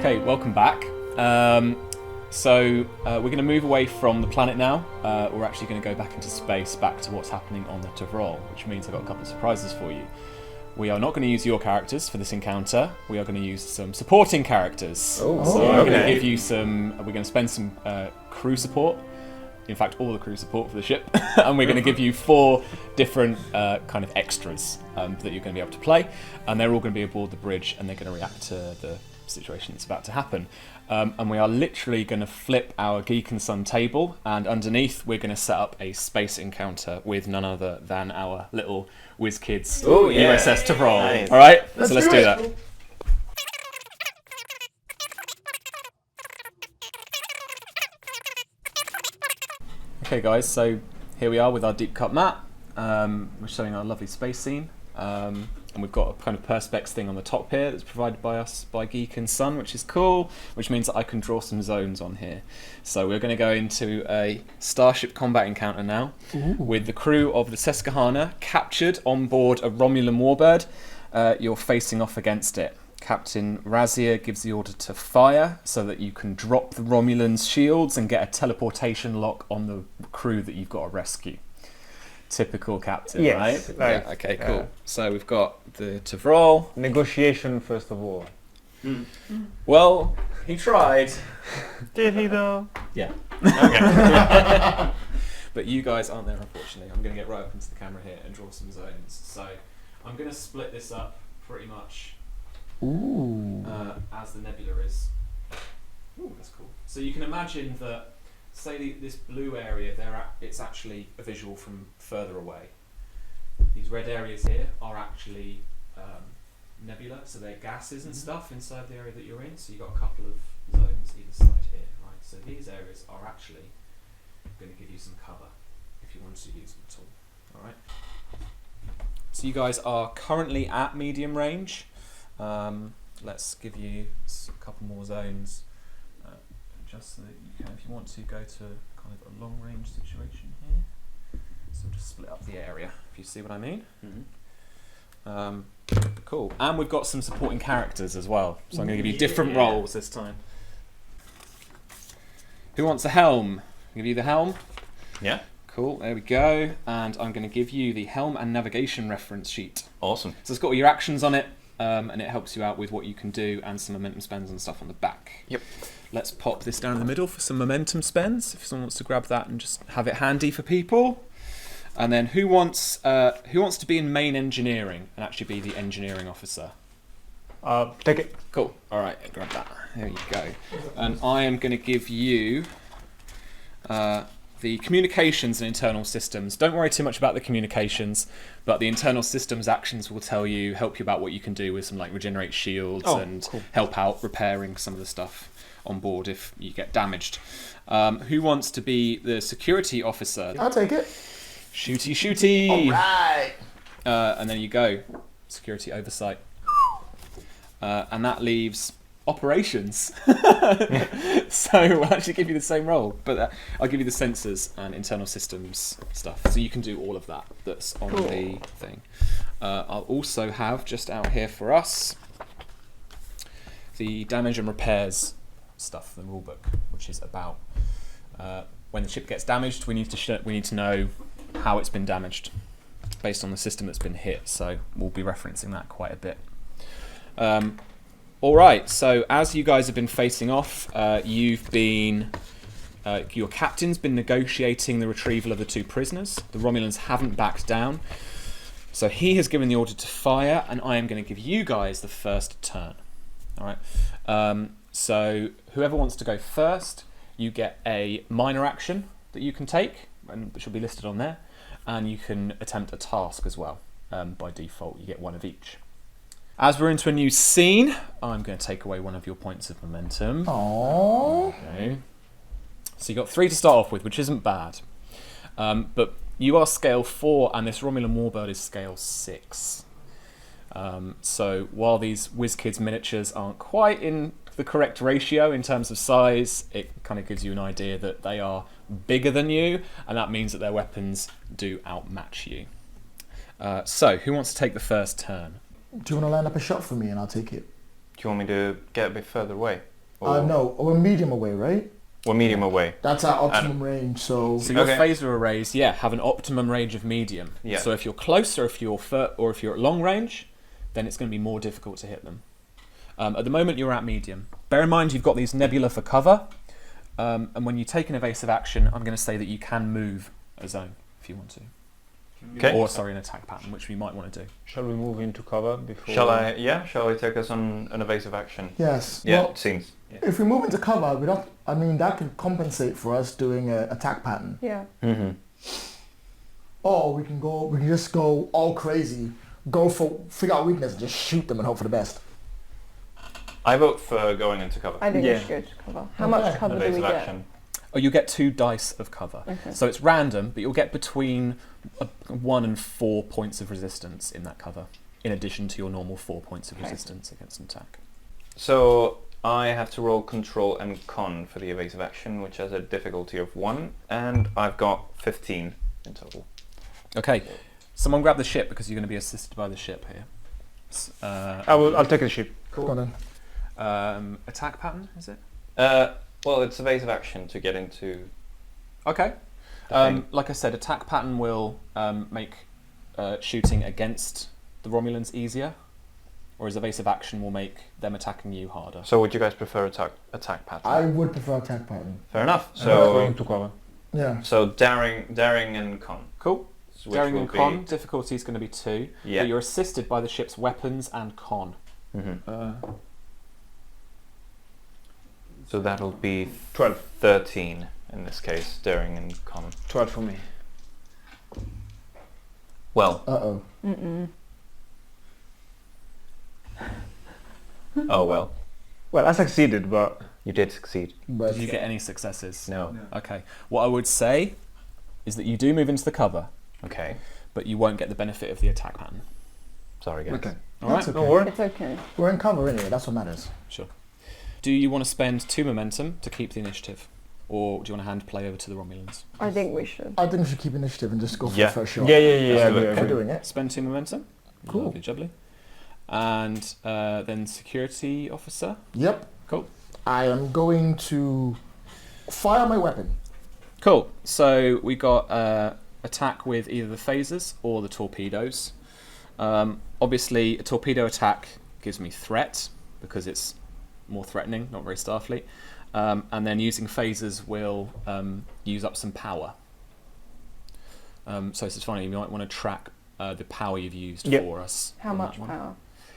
Okay, welcome back. So we're going to move away from the planet now. We're actually going to go back into space, back to what's happening on the T'Vrol, which means I've got a couple of surprises for you. We are not going to use your characters for this encounter. We are going to use some supporting characters. We're going to give you some. We're going to spend some crew support. In fact, all the crew support for the ship, and we're going to give you 4 different kind of extras that you're going to be able to play, and they're all going to be aboard the bridge, and they're going to react to the situation that's about to happen. And we are literally going to flip our Geek and Sun table, and underneath we're going to set up a space encounter with none other than our little whiz kids USS T'Vrol. Nice. All right, so let's do that. Okay guys, so here we are with our deep cut map. We're showing our lovely space scene. And we've got a kind of perspex thing on the top here that's provided by us by Geek and Sun, which is cool, which means that I can draw some zones on here. So we're going to go into a starship combat encounter now with the crew of the Susquehanna captured on board a Romulan Warbird. You're facing off against it. Captain Javier gives the order to fire so that you can drop the Romulans' shields and get a teleportation lock on the crew that you've got to rescue. Typical captain, right? Yeah, okay, cool. So we've got the T'Vrol. Negotiation, first of all. Well, he tried. Did he, though? Yeah. Okay. But you guys aren't there, unfortunately. I'm going to get right up into the camera here and draw some zones. So I'm going to split this up pretty much as the nebula is. Ooh, that's cool. So you can imagine that, say this blue area, it's actually a visual from further away. These red areas here are actually nebula, so they're gases and stuff inside the area that you're in. So you've got a couple of zones either side here, right? So these areas are actually going to give you some cover if you want to use them at all. All right. So you guys are currently at medium range. Let's give you a couple more zones. Just so that you can, if you want to, go to kind of a long range situation here. So just split up the area, if you see what I mean. Cool. And we've got some supporting characters as well. So I'm going to give you different roles this time. Who wants a helm? I'll give you the helm. Yeah. Cool, there we go. And I'm going to give you the helm and navigation reference sheet. Awesome. So it's got all your actions on it, and it helps you out with what you can do and some momentum spends and stuff on the back. Yep. Let's pop this down in the middle for some momentum spends, if someone wants to grab that and just have it handy for people. And then who wants to be in main engineering and actually be the engineering officer? Take it. Cool. All right, grab that. There you go. And I am going to give you the communications and internal systems. Don't worry too much about the communications, but the internal systems actions will help you about what you can do with some like regenerate shields and help out repairing some of the stuff on board if you get damaged. Who wants to be the security officer? I'll take it. Shooty. All right. And then you go. Security oversight. And that leaves operations. So we'll actually give you the same role, but I'll give you the sensors and internal systems stuff. So you can do all of that that's on the thing. I'll also have just out here for us the damage and repairs stuff, the rulebook, which is about when the ship gets damaged, we need to know how it's been damaged based on the system that's been hit. So we'll be referencing that quite a bit. All right. So as you guys have been facing off, your captain's been negotiating the retrieval of the 2 prisoners. The Romulans haven't backed down, so he has given the order to fire, and I am going to give you guys the first turn. All right. So whoever wants to go first, you get a minor action that you can take, and which will be listed on there, and you can attempt a task as well. By default, you get 1 of each. As we're into a new scene, I'm going to take away 1 of your points of momentum. Aww. Okay. So you got 3 to start off with, which isn't bad. But you are scale 4, and this Romulan Warbird is scale 6. So while these WizKids miniatures aren't quite in the correct ratio in terms of size, it kind of gives you an idea that they are bigger than you, and that means that their weapons do outmatch you. So who wants to take the first turn? Do you want to line up a shot for me and I'll take it? Do you want me to get a bit further away? No, we're medium away, right? We're medium away. That's our optimum range, so... So your Okay. phaser arrays, have an optimum range of medium. Yeah. So if you're closer, if you're if you're at long range, then it's going to be more difficult to hit them. At the moment, you're at medium. Bear in mind, you've got these nebula for cover, and when you take an evasive action, I'm going to say that you can move a zone if you want to. Okay. Or, sorry, an attack pattern, which we might want to do. Shall we move into cover before? Shall I? Yeah. Shall I take us on an evasive action? Yes. Yeah. Well, It seems. if we move into cover, we don't... I mean, that can compensate for us doing an attack pattern. Yeah. Mm-hmm. Or we can just go all crazy, figure out weakness and just shoot them and hope for the best. I vote for going into cover. I think Yeah. we should go to cover. How much cover do we Evasive get? action. Oh, you get 2 dice of cover. Okay. So it's random, but you'll get between 1 and 4 points of resistance in that cover, in addition to your normal 4 points of Okay. resistance against an attack. So I have to roll control and con for the evasive action, which has a difficulty of 1, and I've got 15 in total. Okay, someone grab the ship because you're going to be assisted by the ship here. I'll take the ship. Go on then. Attack pattern, is it? Well, it's evasive action to get into. Okay. the thing. Like I said, attack pattern will make shooting against the Romulans easier, whereas evasive action will make them attacking you harder. So would you guys prefer attack pattern? I would prefer attack pattern. Fair enough. Going So to cover. Yeah. daring and con. Cool. Which Daring will and be- con, difficulty is going to be 2, Yeah. but you're assisted by the ship's weapons and con. Mm-hmm. So that'll be 12. 13 in this case, daring and con. 12 for me. Well, Uh-oh. Mm-mm. oh well, Well, I succeeded, but you did succeed. But Did you get any successes? No. Okay. What I would say is that you do move into the cover, Okay. but you won't get the benefit of the attack pattern. Sorry, guys. okay. All right. That's okay. Don't worry. It's okay. We're in cover anyway, that's what matters. Sure. Do you want to spend 2 momentum to keep the initiative, or do you want to hand play over to the Romulans? I think we should. I think we should keep initiative and just go for Yeah. the first shot. Yeah. Let's do it. We're agree. doing it. Spend 2 momentum. Cool. Lovely jubbly. And then security officer. Yep. Cool. I am going to fire my weapon. Cool. So we got attack with either the phasers or the torpedoes. Obviously, a torpedo attack gives me threat because it's more threatening, not very Starfleet. And then using phasers will use up some power. So it's funny, you might want to track the power you've used Yep. for us. How on much that one. power?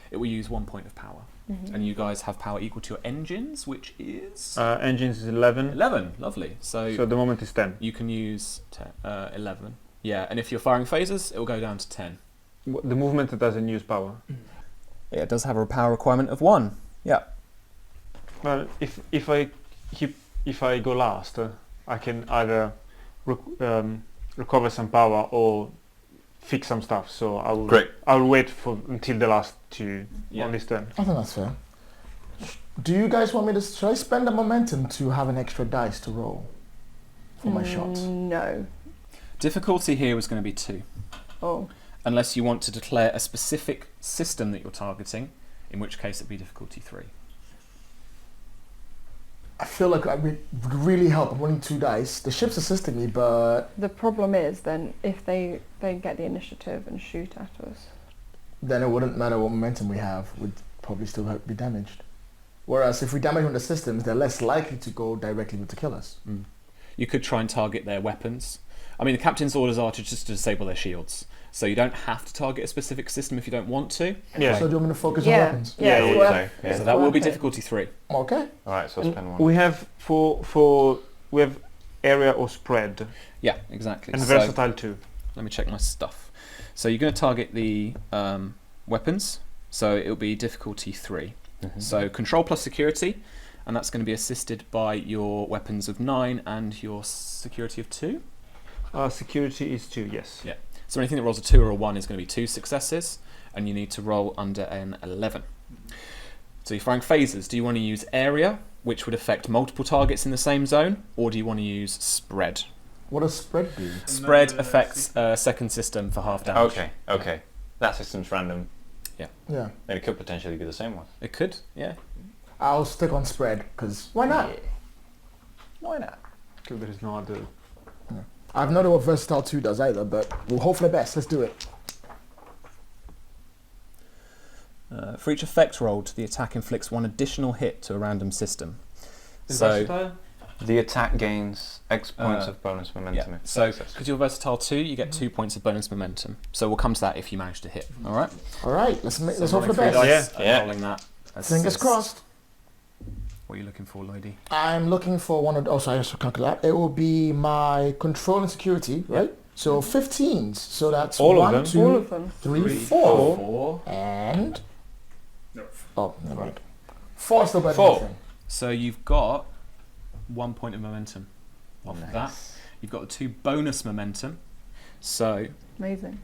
It will use 1 point of power. Mhm. And you guys have power equal to your engines, which is Engines is 11. 11. Lovely. So So the moment is 10. you can use 11. Yeah, and if you're firing phasers, it will go down to 10. The movement doesn't use power. Yeah, it does have a power requirement of 1. Yeah. Well, if I go last, I can either recover some power or fix some stuff. So Great. I'll wait until the last two Yeah. on this turn. I think that's fair. Do you guys want me to... Should I spend the momentum to have an extra dice to roll for my shots? No. Difficulty here was going to be 2. Oh. Unless you want to declare a specific system that you're targeting, in which case it'd be difficulty 3. I feel like it would really help. I'm rolling 2 dice. The ship's assisting me, but The problem is then if they get the initiative and shoot at us. then it wouldn't matter what momentum we have. We'd probably still be damaged. Whereas if we damage one of the systems, they're less likely to go directly to kill us. You could try and target their weapons. I mean, the captain's orders are to just disable their shields. So you don't have to target a specific system if you don't want to. Yeah. So do you want me to focus on Yeah. weapons? Yeah, Yeah, it's you worth- say, yeah. it's So that will be worth it. difficulty 3. Okay. All right, so spend 1. We have we have area or spread Yeah, exactly. and So versatile too. let me check my stuff. So you're going to target the weapons. So it'll be difficulty 3. Mhm. So control plus security, and that's going to be assisted by your weapons of 9 and your security of 2. Security is 2. Yes. Yeah. So anything that rolls a 2 or a 1 is going to be 2 successes, and you need to roll under an 11. So you're firing phasers. Do you want to use area, which would affect multiple targets in the same zone, or do you want to use spread? What does spread do? Spread affects second system for half damage. Okay. That system's random. Yeah. Then it could potentially be the same one. It could, yeah. I'll stick on spread because why not? Yeah. Why not? Because there is no other. I've not know what versatile 2 does either, but we'll hope for the best. Let's do it. For each effect rolled, the attack inflicts 1 additional hit to a random system. The attack gains X points of bonus momentum. Yeah. If So, successful. because you're versatile 2, you get 2 points of bonus momentum. So we'll come to that if you manage to hit. All right. All right, let's hope for the rolling best. 3 dice and Yeah. rolling that. as Fingers 6. crossed. What are you looking for, Lloydie? I'm looking for one of. Oh, sorry, I should calculate that. It will be my control and security, right? So 15s. So that's All of 1, them? 2, All of them. 3, 4, 4. and No. oh, never mind. 4 still better than 4. nothing. So you've got 1 point of momentum off of that. You've got the 2 bonus momentum. So Amazing.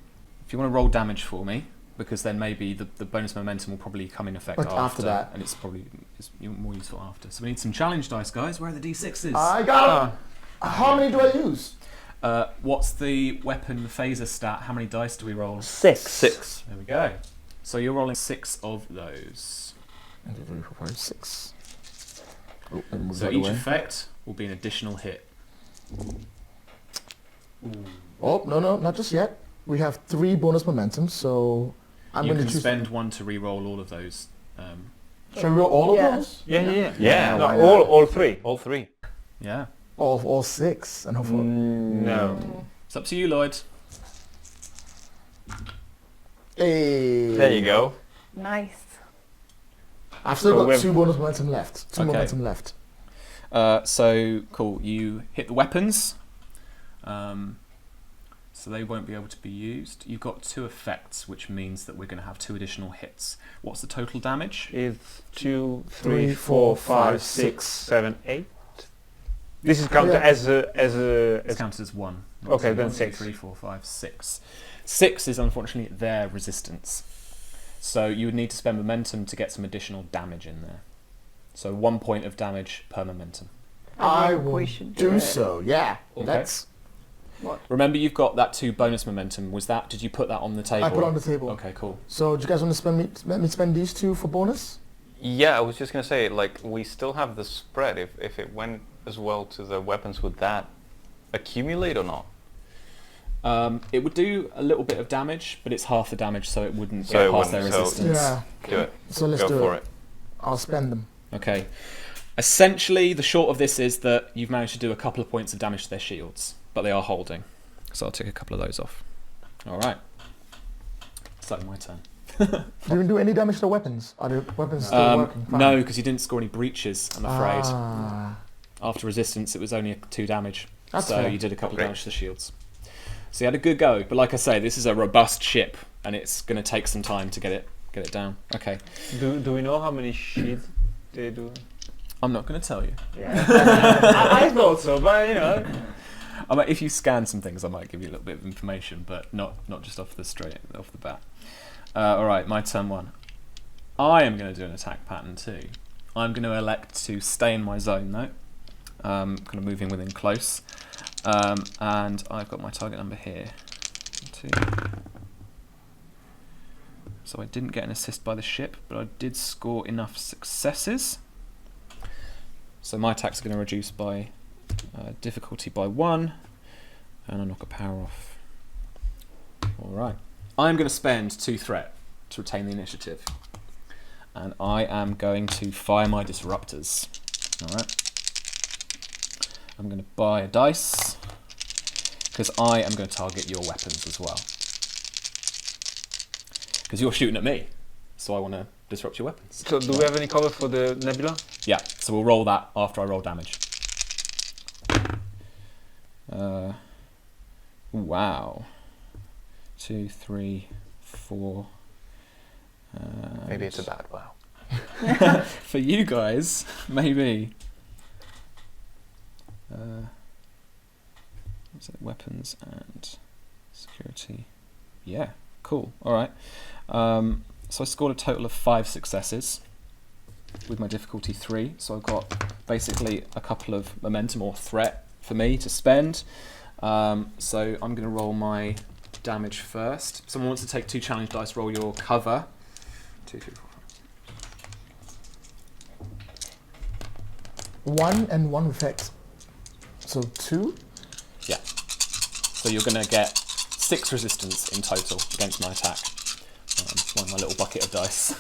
if you want to roll damage for me, because then maybe the bonus momentum will probably come in effect But after that. and it's probably more useful after. So we need some challenge dice, guys. Where are the d6s? I got it. How many do I use? What's the weapon phaser stat? How many dice do we roll? 6. There we go. So you're rolling 6 of those. 1, 2, 3, 4, 5, 6. Oh, let me move So that each away. effect will be an additional hit. Oh, no, not just yet. We have 3 bonus momentum, so I'm You going can to choose. spend 1 to re-roll all of those. Shall we roll all Yeah. of those? Yeah, No, why not? all 3. All 3. Yeah. All 6, and hopefully. No. It's up to you, Lloyd. Hey. There you go. Nice. I've still So got we've- 2 bonus momentum left. 2 Okay. momentum left. So cool. You hit the weapons, so they won't be able to be used. You've got 2 effects, which means that we're going to have 2 additional hits. What's the total damage? It's 2, 3, 3, 4, 4, 5, 6, 7, 8. This is counted Yeah. It's counted as 1. Okay, then 1, 2, 6. 3, 4, 5, 6. 6 is unfortunately their resistance. So you would need to spend momentum to get some additional damage in there. So 1 point of damage per momentum. I think will we should do it. so. Yeah, Okay. that's. Remember, you've got that 2 bonus momentum. Did you put that on the table? I put it on the table. Okay, cool. So, do you guys want to let me spend these 2 for bonus? Yeah, I was just going to say, like, we still have the spread. If it went as well to the weapons, would that accumulate or not? It would do a little bit of damage, but it's half the damage, so it wouldn't So get it past their wouldn't, so- resistance. Yeah. Do it. So let's Go do for it. it. I'll spend them. Okay. Essentially, the short of this is that you've managed to do a couple of points of damage to their shields, but they are holding. So I'll take a couple of those off. All right. So my turn. Do you do any damage to the weapons? Are the weapons still working? Fine. No, because you didn't score any breaches, I'm afraid. Ah, After resistance, it was only 2 damage. That's so fair. you did a couple of Great. damage to the shields. So you had a good go, but like I say, this is a robust ship, and it's going to take some time to get it down. Okay. Do we know how many sheets they do? I'm not going to tell you. Yeah. I thought so, but you know. If you scan some things, I might give you a little bit of information, but not just off the bat. All right, my turn 1. I am going to do an attack pattern too. I'm going to elect to stay in my zone though, kind of moving within close, and I've got my target number here. 2. So I didn't get an assist by the ship, but I did score enough successes. So my attacks are going to reduce by difficulty by 1, and I knock a power off. Alright. I'm going to spend 2 threat to retain the initiative. And I am going to fire my disruptors. Alright. I'm going to buy a dice, because I am going to target your weapons as well. Because you're shooting at me, so I want to disrupt your weapons. So do we have any cover for the Nebula? Yeah, so we'll roll that after I roll damage. Wow. 2, 3, 4. Maybe it's a bad wow. For you guys, maybe. What's it? Weapons and security. Yeah, cool. All right. So I scored a total of 5 successes with my difficulty 3. So I've got basically a couple of momentum or threat for me to spend. So I'm going to roll my damage first. Someone wants to take 2 challenge dice, roll your cover. 2, 3, 4, 5. 1 and 1 effect. So 2? Yeah. So you're going to get 6 resistance in total against my attack. Find my little bucket of dice.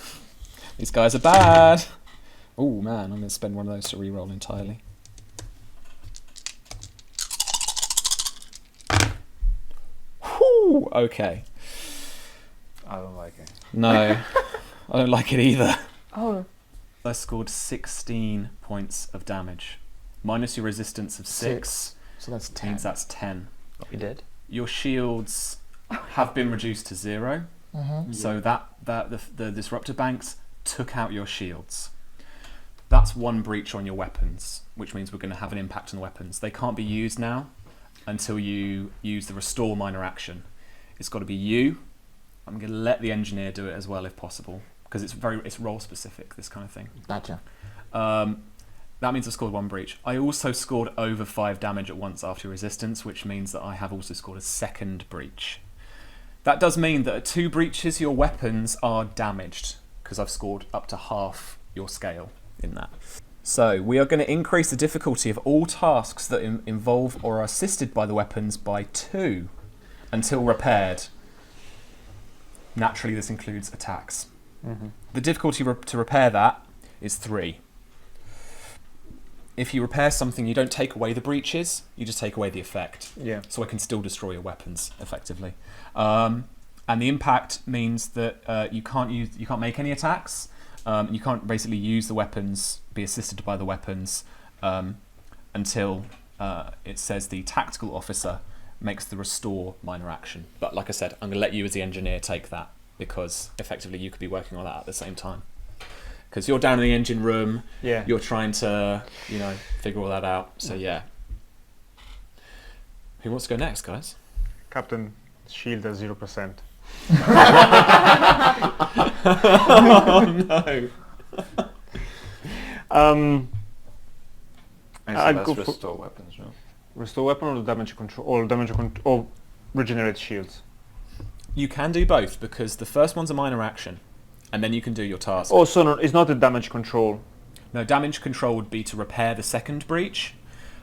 These guys are bad. Oh man, I'm going to spend one of those to re-roll entirely. Whew, okay. I don't like it. No, I don't like it either. Oh, I scored 16 points of damage. Minus your resistance of 6. So that's 10. Means that's 10. You did? Your shields have been reduced to 0. So that the disruptor banks took out your shields. That's 1 breach on your weapons, which means we're going to have an impact on the weapons. They can't be used now until you use the restore minor action. It's got to be you. I'm going to let the engineer do it as well if possible, because it's role specific, this kind of thing. Gotcha. That means I scored 1 breach. I also scored over 5 damage at once after resistance, which means that I have also scored a 2nd breach. That does mean that at 2 breaches your weapons are damaged, because I've scored up to half your scale in that. So we are going to increase the difficulty of all tasks that involve or are assisted by the weapons by 2 until repaired. Naturally, this includes attacks. The difficulty to repair that is 3. If you repair something, you don't take away the breaches, you just take away the effect. Yeah. So I can still destroy your weapons effectively. And the impact means that you can't make any attacks. You can't basically use the weapons, be assisted by the weapons, until it says the tactical officer makes the restore minor action. But like I said, I'm going to let you as the engineer take that, because effectively you could be working on that at the same time. Because you're down in the engine room, Yeah. you're trying to, figure all that out. So yeah. Who wants to go next, guys? Captain, shield at 0%. Oh no. I'd That's go for restore weapons, no? restore weapon or damage control, or regenerate shields. You can do both, because the first one's a minor action, and then you can do your task. Oh, so no, it's not a damage control. No, damage control would be to repair the 2nd breach,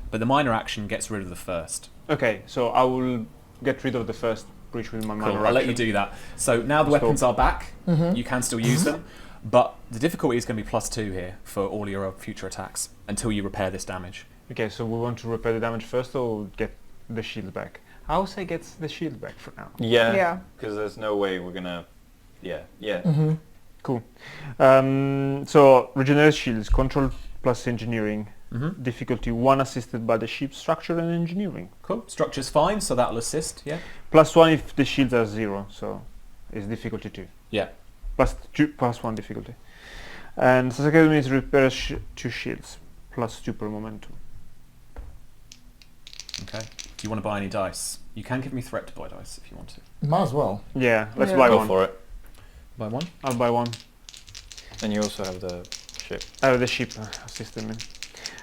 but the minor action gets rid of the first. Okay, so I will get rid of the first breach with my minor Cool, action. I'll let you do that. So now the Restore. weapons are back, you can still use them, but the difficulty is going to be +2 here for all your future attacks until you repair this damage. Okay, so we want to repair the damage first or get the shield back? I would say get the shield back for now. Yeah. Yeah. Because there's no way we're gonna. Yeah. Cool. So regenerate shields, control plus engineering, difficulty 1 assisted by the ship structure and engineering. Cool, structure's fine, so that'll assist, yeah? +1 if the shields are 0, so it's difficulty 2. Yeah. +1 difficulty. And the second is repair 2 shields, +2 per momentum. Okay. Do you want to buy any dice? You can give me threat to buy dice if you want to. Might as well. Yeah, let's Yeah. buy Go one. for it. Buy one? I'll buy one. And you also have the ship. The ship system.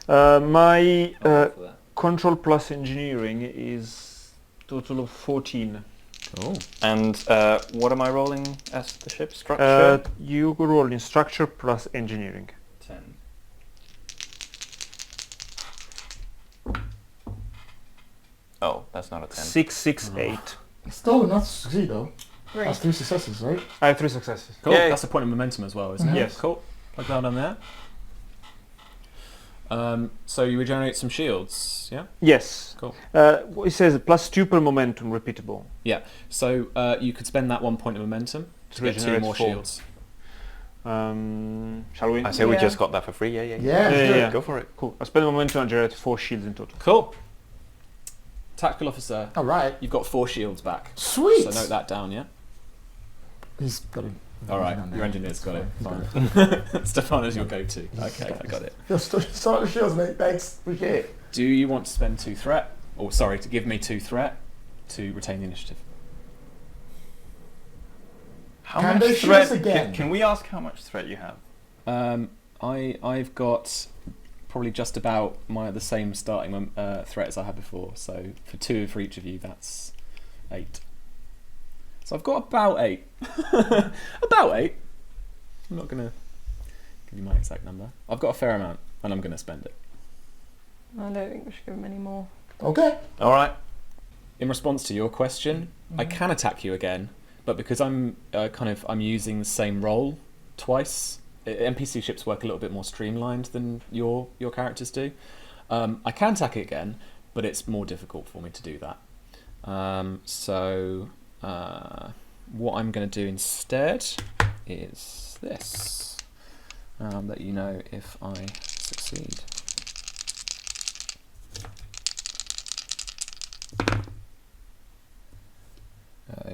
My For that. control plus engineering is total of 14. Cool. And what am I rolling as the ship structure? You go roll in structure plus engineering. 10. Oh, that's not a 10. 6, 6, 8. Still not succeed though. 3. That's 3 successes, right? I have 3 successes. Cool. Yay. That's a point of momentum as well, isn't it? Yes. Cool. Plug that on there. So you regenerate some shields, yeah? Yes. Cool. It says +2 per momentum repeatable. Yeah. So you could spend that 1 point of momentum to get 2 regenerate more 4. shields. Shall we? I say we Yeah. just got that for free. Yeah. Yeah. Yeah. Go for it. Cool. I spend momentum and generate 4 shields in total. Cool. Tactical officer, All right. you've got 4 shields back. Sweet. So note that down, yeah? He's got it. All right, He's your there. engineer's got it. He's got Fine. Stefano's your go-to. Okay, I got it. Start the shields, mate. Thanks. Appreciate it. Do you want to spend 2 threat? Or sorry, to give me 2 threat to retain the initiative? How Can much they shoot threat? us again? Can we ask how much threat you have? I've got probably just about the same starting threat as I had before. So for 2 for each of you, that's 8. So I've got about 8. About 8. I'm not gonna give you my exact number. I've got a fair amount, and I'm gonna spend it. I don't think we should give him any more. Okay. All right. In response to your question, I can attack you again, but because I'm I'm using the same role twice. NPC ships work a little bit more streamlined than your characters do. I can attack it again, but it's more difficult for me to do that. So what I'm going to do instead is this. Let you know if I succeed.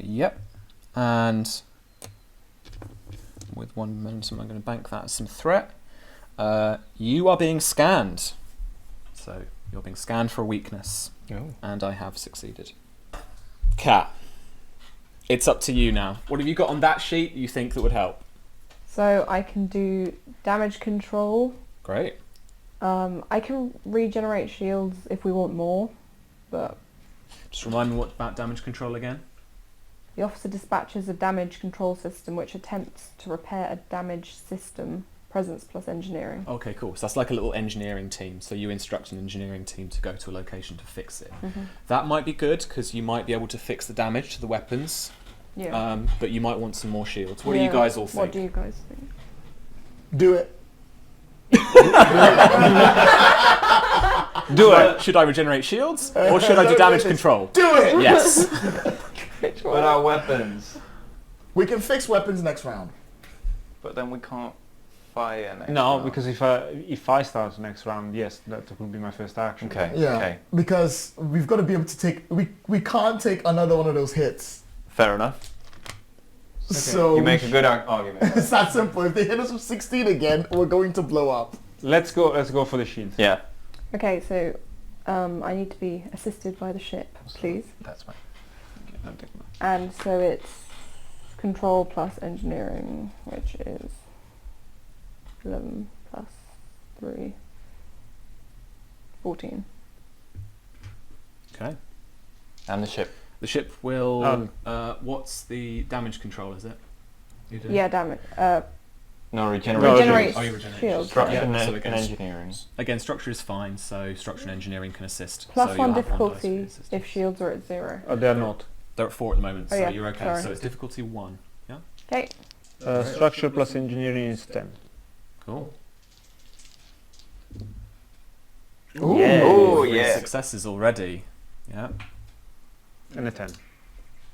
Yep, and with one momentum I'm going to bank that as some threat. You are being scanned. So you're being scanned for a weakness. Oh. And I have succeeded. Kat, it's up to you now. What have you got on that sheet you think that would help? So I can do damage control. Great. I can regenerate shields if we want more, but Just remind me what about damage control again? the officer dispatches a damage control system which attempts to repair a damaged system. Presence plus engineering. Okay, cool. So that's like a little engineering team. So you instruct an engineering team to go to a location to fix it. That might be good because you might be able to fix the damage to the weapons. Yeah. But you might want some more shields. What do you guys all think? What do you guys think? Do it. Do it. Should I regenerate shields or should I do damage control? Do it. Yes. But our weapons. We can fix weapons next round. But then we can't fire next No, round. because if I start next round, yes, that will be my first action. Okay. Yeah. Okay. Because we've got to be able to take. We can't take another one of those hits. Fair enough. So You make a good argument. it's that simple. If they hit us with 16 again, we're going to blow up. Let's go for the shield. Yeah. Okay, so I need to be assisted by the ship, please. That's fine. And so it's control plus engineering, which is 11 plus 3, 14. Okay. And the ship. The ship will. What's the damage control? Is it? You do? Yeah, damn it. No, Regenerate Oh, you regenerate. shields. Structure Yeah, and, so and against- engineering. Again, structure is fine, so structure and engineering can assist. Plus so one you'll have dice for difficulty the assistance. if shields are at 0. Oh, they're not. They're at 4 at the moment, Oh, so yeah, you're okay. sorry. So it's difficulty 1. Yeah. Okay. Structure plus engineering is 10. Cool. Ooh. Yeah. Oh, 3 yeah. successes already. Yeah. And a 10.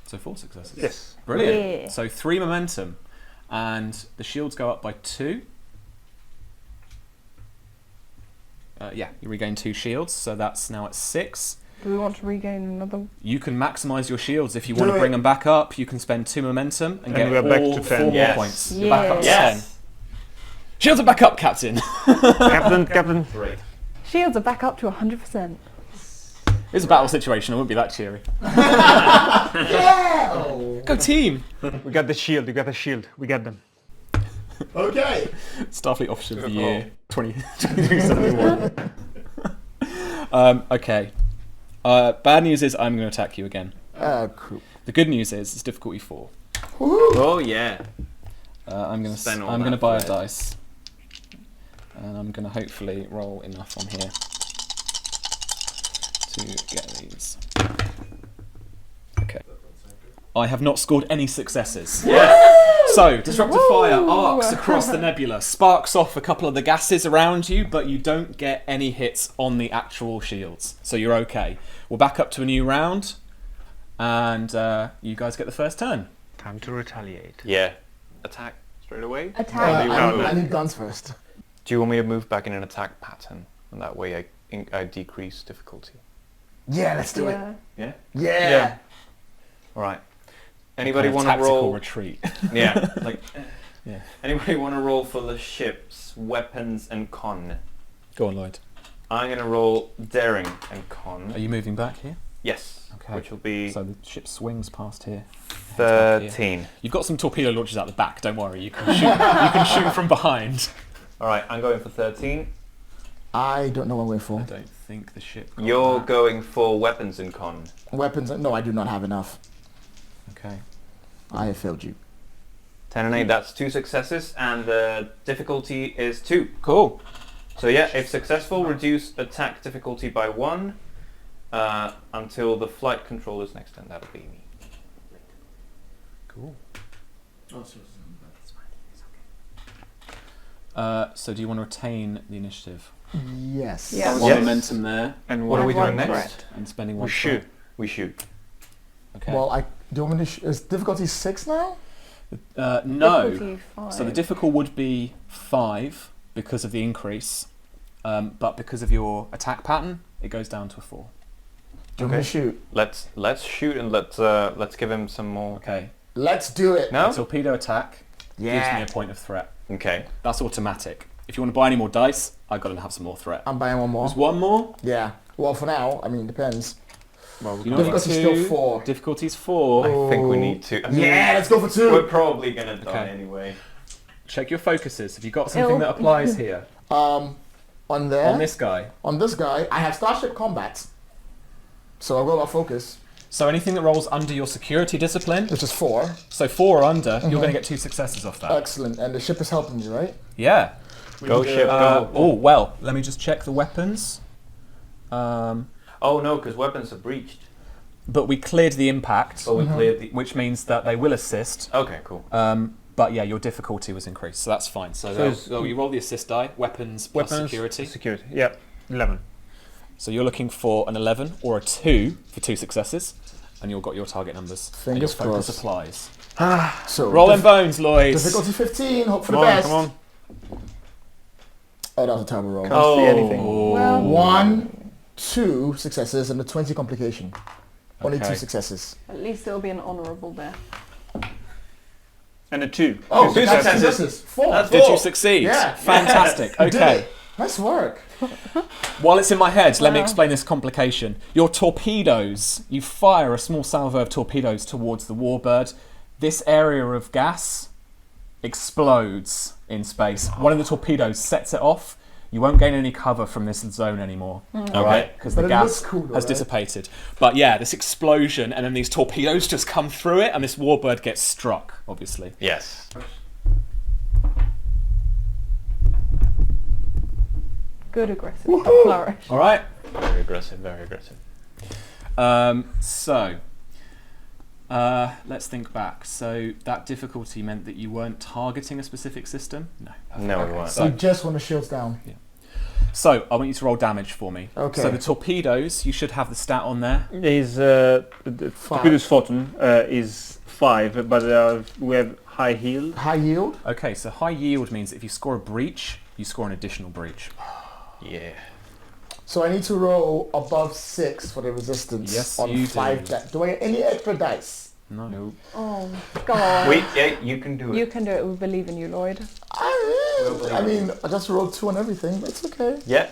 So 4 successes. Yes. Brilliant. Yeah. So 3 momentum, and the shields go up by 2. Yeah, you regain 2 shields, so that's now at 6. Do we want to regain another? You can maximise your shields if you Do want to it. bring them back up. You can spend 2 momentum and get we're back all to 4 10. more Yes. points. You're back up to Yes. 10. Shields are back up, Captain. Captain. Great. Shields are back up to 100%. It's a battle situation. I wouldn't be that cheery. Go team. We got the shield. You got the shield. We got them. Okay. Starfleet Officer of the Year 2071. Okay. Bad news is I'm going to attack you again. Cool. The good news is it's difficulty 4. Oh yeah. I'm going Spend all to that buy a thread. dice, and I'm going to hopefully roll enough on here to get these. Okay. I have not scored any successes. So, disruptive fire arcs across the nebula, sparks off a couple of the gases around you, but you don't get any hits on the actual shields. So you're okay. We're back up to a new round, and you guys get the first turn. Time to retaliate. Yeah. Attack straight away. Attack. I need guns first. Do you want me to move back in an attack pattern? And that way I decrease difficulty. Yeah, let's do it. Yeah. Yeah? Yeah. All right. Anybody Kind of want to tactical roll? retreat. Yeah. Like. Yeah. Anybody want to roll for the ship's weapons and con? Go on, Lloyd. I'm going to roll daring and con. Are you moving back here? Yes. Okay. Which will be So the ship swings past here. heads back here. 13. You've got some torpedo launchers out the back. Don't worry. You can shoot. You can shoot from behind. All right. I'm going for 13. I don't know what we're I for. don't think the ship. got You're that. going for weapons and con. Weapons? No, I do not have enough. Okay. I have failed you. 10 and 8. That's 2 successes, and the difficulty is 2. Cool. So yeah, if successful, reduce attack difficulty by 1 until the flight controller's next turn. That'll be me. Cool. Oh, so that's fine. It's So do you want to retain the initiative? okay. Yes. Yeah. One Yes. momentum there, And What are we One doing next? threat. and spending we one. shoot. We shoot. Okay. Well, do you want me to? Is difficulty 6 now? No. Difficulty 5. So the difficult would be 5 because of the increase, but because of your attack pattern, it goes down to a 4. Do you want me to Okay. shoot? Let's shoot and let's give him some more. Okay. Let's do it. No? A torpedo attack gives me a point of threat. Okay. That's automatic. If you want to buy any more dice, I've got to have some more threat. I'm buying one more. There's one more. Yeah. Well, for now, I mean, depends. Well, You know, Difficulty's two. still 4. Difficulty's 4. I think we need to. I mean, Yeah, let's go for We're 2. probably gonna die Okay. anyway. Check your focuses. Have you got something Ill. that applies here? On there. On this guy. On this guy, I have Starship Combat. So I'll go about focus, So anything that rolls under your security discipline, which is 4. so 4 or under, you're going to get 2 successes off that. Excellent. And the ship is helping me, right? Yeah. Go ship, go. Oh, well, let me just check the weapons. Oh no, because weapons are breached. But we cleared the impact, But we cleared the. which means that they will assist. Okay, cool. But yeah, your difficulty was increased, so that's fine. So, you roll the assist die, weapons plus security. Security. Yeah. 11. So you're looking for an 11 or a 2 for 2 successes, and you've got your target numbers. Fingers and your focus crossed. applies. So Roll them bones, Lloyd. difficulty 15. Hope for Come the on, best. come on. Oh, that was a terrible roll. Can't see anything. Well, 1, 2 successes and a 20 complication. Only 2 Okay. successes. at least it'll be an honourable death. And a 2. Oh, Two that's successes. 4. That's Did you 4. succeed? Yeah. Fantastic. You did Okay. it. Nice work. While it's in my head, let me Wow. explain this complication. Your torpedoes, you fire a small salvo of torpedoes towards the Warbird. This area of gas explodes in space. One of the torpedoes sets it off. You won't gain any cover from this zone anymore. All right, because But the it gas looks cool though, has right? dissipated. But yeah, this explosion, and then these torpedoes just come through it, and this Warbird gets struck, obviously. Yes. Good aggressive flourish. All right. Very aggressive. Very aggressive. Let's think back. So that difficulty meant that you weren't targeting a specific system? No. No, we weren't. So you just want the shields down. So I want you to roll damage for me. Okay. So the torpedoes, you should have the stat on there. Is the torpedo's photon is 5, but we have high yield. High yield. Okay, so high yield means if you score a breach, you score an additional breach. Yeah. So I need to roll above 6 for the resistance Yes, on you 5 do. Do I get any extra dice? No. Oh, God. Wait, yeah, you can do it. You can do it. We believe in you, Lloyd. I mean, I just rolled 2 on everything, but it's okay. Yeah.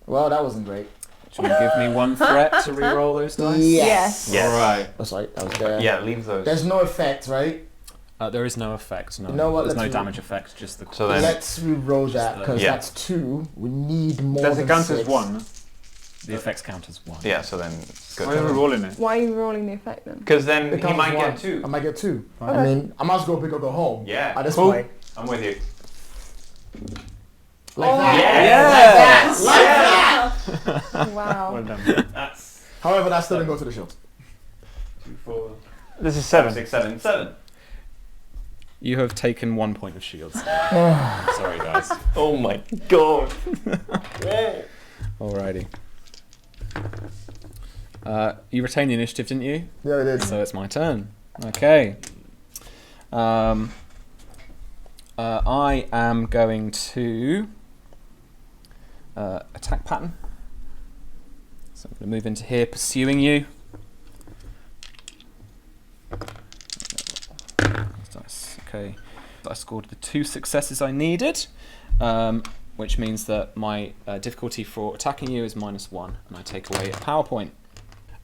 Well, that wasn't great. Do you want to give me one threat to re-roll those dice? Yes. Yes. All right. Oh, sorry, that was there. Yeah, leave those. There's no effect, right? There is no effect. No. You know what, There's no let's damage effect. Just the. So then- Let's re-roll that, because Yeah. that's 2. We need more Does than it count 6. as 1? the effects count as 1. Yeah, so then Why are we good. rolling it? Why are you rolling the effect then? Because then It he counts might as 1. get 2. I might get 2. I Okay. mean, I might as well go big or go home. Yeah. At this Cool. point. I'm with you. Like Oh, that. Yes! Like that. Wow. Well done. That's However, that still didn't go to the shield. 2, 4, This is 7. 6, 7, 7. You have taken 1 point of shields. Sorry, guys. Oh my god. Alrighty. You retained the initiative, didn't you? Yeah, it is. So it's my turn. Okay. I am going to attack pattern. So I'm going to move into here, pursuing you. Nice. Okay. I scored the 2 successes I needed, which means that my difficulty for attacking you is -1, and I take away a power point.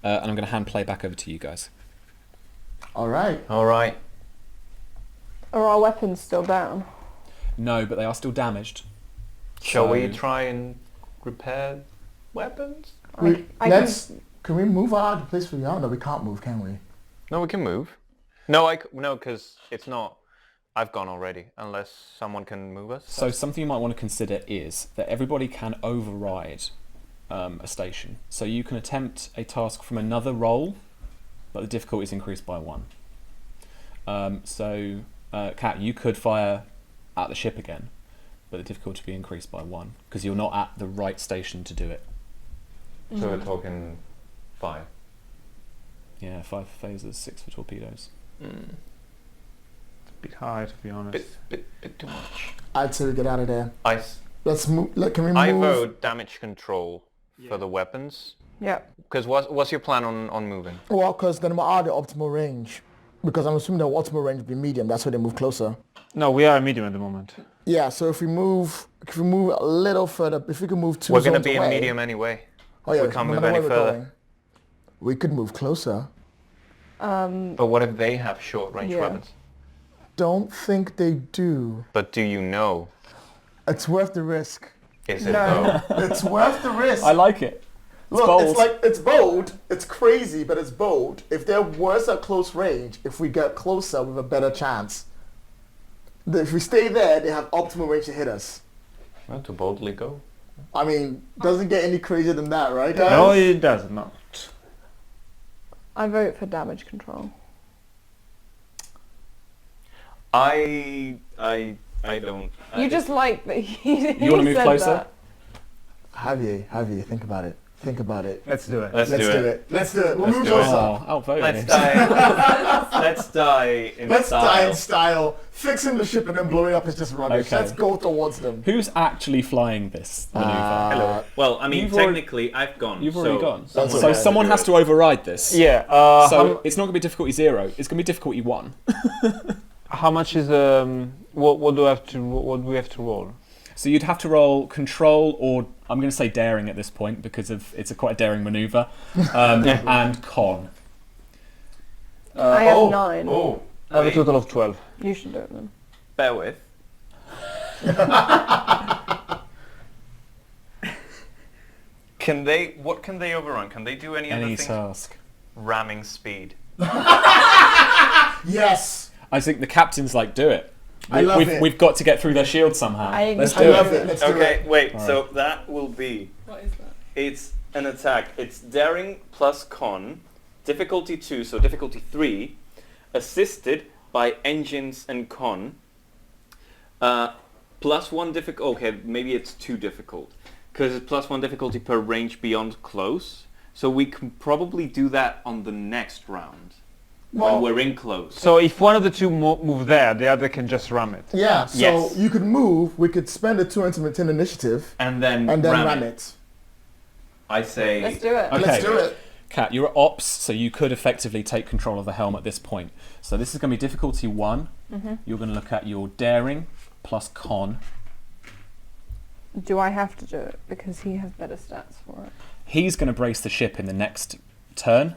And I'm going to hand play back over to you guys. All right. All right. Are our weapons still down? No, but they are still damaged. Shall we So- try and repair weapons? Can we move out of the place we are? No, we can't move, can we? No, we can move. No, no, because it's not. I've gone already, unless someone can move us. So something you might want to consider is that everybody can override a station. So you can attempt a task from another role, but the difficulty is increased by 1. Kat, you could fire at the ship again, but the difficulty will be increased by 1 because you're not at the right station to do it. So we're talking 5. Yeah, 5 for phasers, 6 for torpedoes. It's a bit high, to be honest. Bit too much. I'd say we get out of there. Let's move. Can we move? I vote damage control for the weapons. Yeah. Because what's your plan on moving? Well, because then what are the optimal range? Because I'm assuming the optimal range would be medium. That's why they move closer. No, we are medium at the moment. Yeah. So if we move a little further, if we can move 2 We're going to zones be away, in medium anyway. Oh yeah. We can't no move matter any where we're further. going, we could move closer. But what if they have short range Yeah. weapons? Don't think they do. But do you know? It's worth the risk. Is it No. though? It's worth the risk. I like it. Look, bold. it's bold. It's crazy, but it's bold. If they're worse at close range, if we get closer, we have a better chance. If we stay there, they have optimal range to hit us. Well, to boldly go. I mean, doesn't get any crazier than that, right, guys? No, it doesn't. No. I vote for damage control. I don't. You just like that he You wanna move said closer? that. Javier, think about it. Think about it. Let's do it. Let's do it. Let's do it. We'll Let's move do it. closer. Oh, outvoted. Let's die. Let's die in Let's style. die in style. Fixing the ship and then blowing up is just rubbish. Okay. Let's go towards them. Who's actually flying this maneuver? Hello. Well, I mean, You've already- technically, I've gone. You've already gone. That's So okay. someone has to override this. Yeah. So it's not going to be difficulty 0. It's going to be difficulty 1. how much is what do we have to roll? So you'd have to roll control or I'm going to say daring at this point because it's quite a daring maneuver, and con. I have 9. Oh, I have a total of 12. You should do it then. bear with. What can they overrun? Can they do any other Any things? task. Ramming speed. Yes. I think the captain's like, do it. I love it. We've got to get through their shield somehow. Let's I do love it. it. Let's do Okay, it. wait. All So that will be. What is that? It's an attack. It's daring plus con, difficulty 2, so difficulty 3, assisted by engines and con. Plus 1 difficult. Okay, maybe it's too difficult because it's plus 1 difficulty per range beyond close. So we can probably do that on the next round when we're in close. So if one of the two move there, the other can just ram it. Yeah. So Yes. you could move. We could spend a 2 to maintain initiative And then ram it. I say. Let's do it. Okay. Let's do it. Kat, you're at ops, so you could effectively take control of the helm at this point. So this is going to be difficulty 1. You're going to look at your daring plus con. Do I have to do it because he has better stats for it? He's going to brace the ship in the next turn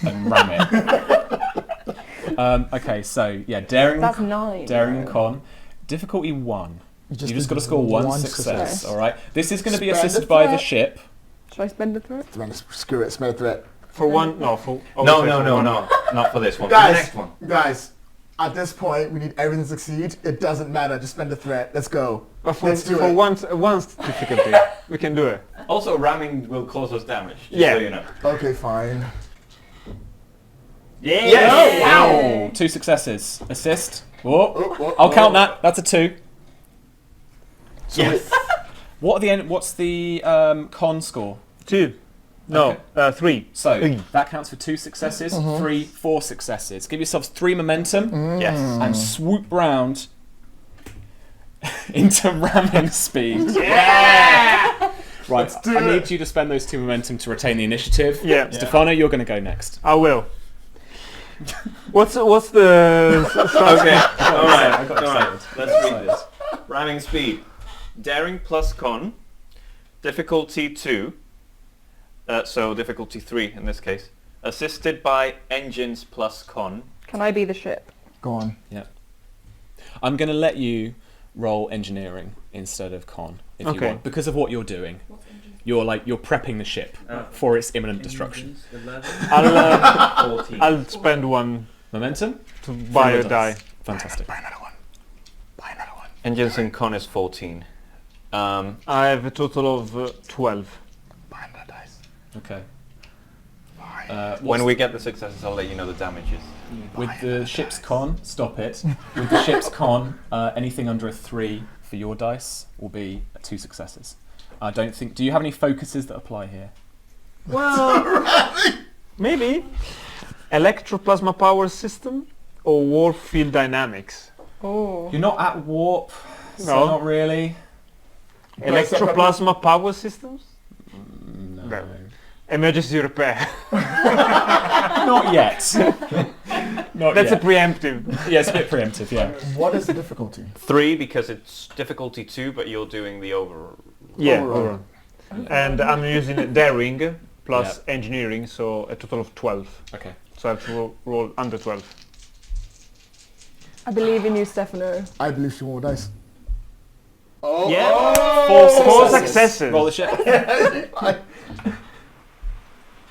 and ram it. Okay, so yeah, daring, That's 9. daring and con. Difficulty 1. You just got to score one success. All right. This is going to be Spend a assisted by the threat. ship. Should I spend a threat? Screw it. Spend a threat. For one, no, for No, not for this one. Guys, For the next one. Guys, at this point, we need everything to succeed. It doesn't matter. Just spend a threat. Let's go. Let's do for it. one difficulty, we can do it. Also, ramming will cause us damage. Just Yeah. So you know. Okay, fine. Yes! Wow. 2 successes. Assist. Whoa. I'll count that. That's a 2. Yes. What's the con score? 2. No, 3. So Three. that counts for 2 successes, 3, 4 successes. Give yourselves 3 momentum Yes. and swoop round into ramming speed. Yeah! Right, I need you to spend those 2 momentum to retain the initiative. Yeah. Stefano, you're going to go next. I will. What's the Okay. All right. I got All right. excited. Let's read this. Ramming speed. Daring plus con. Difficulty 2. So difficulty 3 in this case. Assisted by engines plus con. Can I be the ship? Go on. I'm going to let you roll engineering instead of con if you Okay. want, because of what you're doing. You're prepping the ship for its imminent destruction. I'll 14. I'll spend 1 Momentum? to buy a die. Fantastic. Buy another one. Engines and con is 14. I have a total of 12. Behind that dice. Okay. When we get the successes, I'll let you know the damages. With the ship's con, stop it. With the ship's con, anything under a 3 for your dice will be 2 successes. I don't think. Do you have any focuses that apply here? Well, maybe. Electroplasma power system or warp field dynamics? Oh. You're not at warp, so No. not really. Electroplasma power systems? No. No. Emergency repair. Not yet. Not That's yet. a preemptive. Yeah, it's a bit preemptive, yeah. What is the difficulty? 3 because it's difficulty 2, but you're doing the over. Yeah. Overall. And I'm using daring plus engineering, so a total of 12. Okay. So I have to roll under 12. I believe in you, Stefano. I believe she rolled dice. Oh, Yeah. Four Four successes. Roll the ship.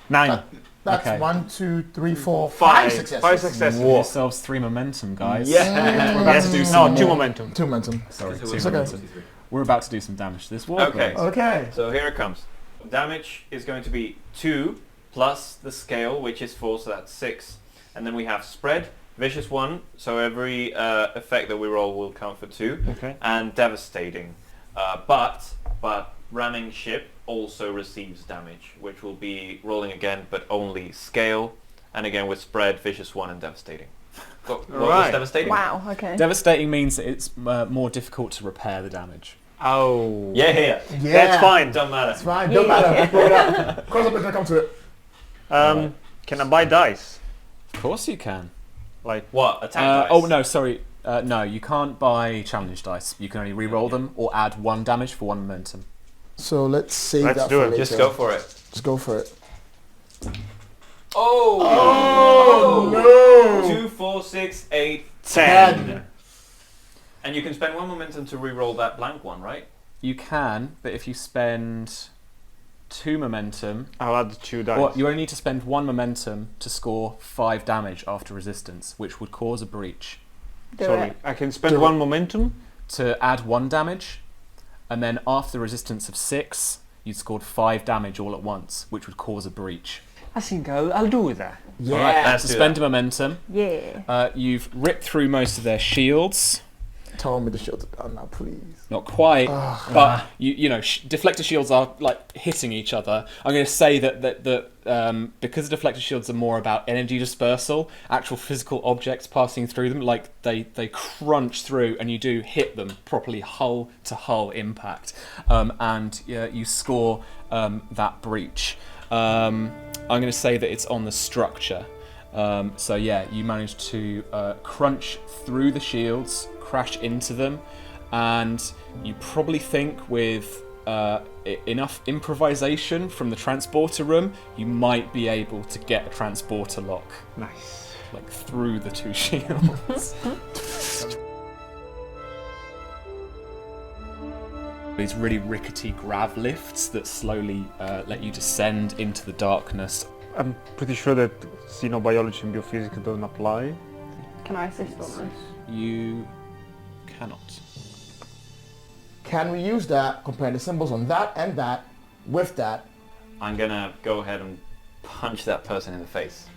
9. That's Okay. 1, 2, 3, 4, 5 Five. successes. 5 successes. Give yourselves 3 momentum, guys. Yeah. We're about Yes, to do do some No, some 2 more. momentum. 2 momentum. Sorry, It's 2 okay. momentum. We're about to do some damage to this warbird. Okay. Okay. So here it comes. Damage is going to be 2 plus the scale, which is 4, so that's 6. And then we have spread, vicious 1, so every effect that we roll will count for 2. Okay. And devastating. But ramming ship also receives damage, which will be rolling again, but only scale. And again with spread, vicious 1 and devastating. What was Right. devastating? Wow, okay. Devastating means that it's more difficult to repair the damage. Oh. Yeah, yeah. Yeah. That's fine. Don't matter. It's fine. Don't matter. Roll it up. Cross up if I come to it. Can I buy dice? Of course you can. Like, What? Attack dice? Oh no, sorry. No, you can't buy challenge dice. You can only re-roll them or add 1 damage for 1 momentum. So let's save Let's that do for it. later. Just go for it. Just go for it. Oh! 2, 4, 6, 8. 10. And you can spend 1 momentum to re-roll that blank one, right? You can, but if you spend 2 momentum, I'll add 2 dice. or you only need to spend 1 momentum to score 5 damage after resistance, which would cause a breach. Do Sorry, it. I can spend Do 1 momentum. To add 1 damage, and then after the resistance of 6, you scored 5 damage all at once, which would cause a breach. I think I'll do that. Yeah. Alright, let's do suspend that. a momentum. Yeah. You've ripped through most of their shields. Tell me the shield down now, please. Not quite, but you know, deflector shields are like hitting each other. I'm going to say that because the deflector shields are more about energy dispersal, actual physical objects passing through them, like they crunch through, and you do hit them properly, hull to hull impact, and you score that breach. I'm going to say that it's on the structure. So yeah, you manage to crunch through the shields, crash into them, and you probably think with enough improvisation from the transporter room, you might be able to get a transporter lock, Nice. like through the 2 shields. These really rickety grav lifts that slowly let you descend into the darkness. I'm pretty sure that xenobiology and biophysics don't apply. Can I assist on this? You cannot. Can we use that, compare the symbols on that and that with that? I'm gonna go ahead and punch that person in the face.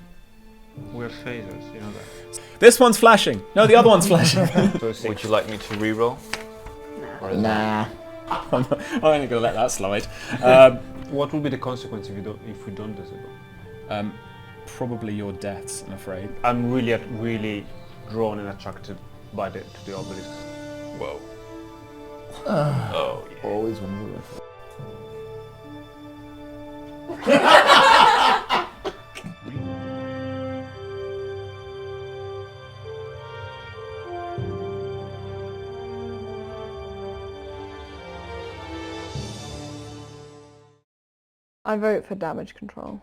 We're phasers, you know that. This one's flashing. No, the other one's flashing. So 6. Would you like me to re-roll? Or is Nah. I'm only going to let that slide. What will be the consequence if we don't disable? Probably your deaths, I'm afraid. I'm really drawn and attracted by to the obelisks. Whoa. Oh, yeah. Always when we were. I vote for damage control.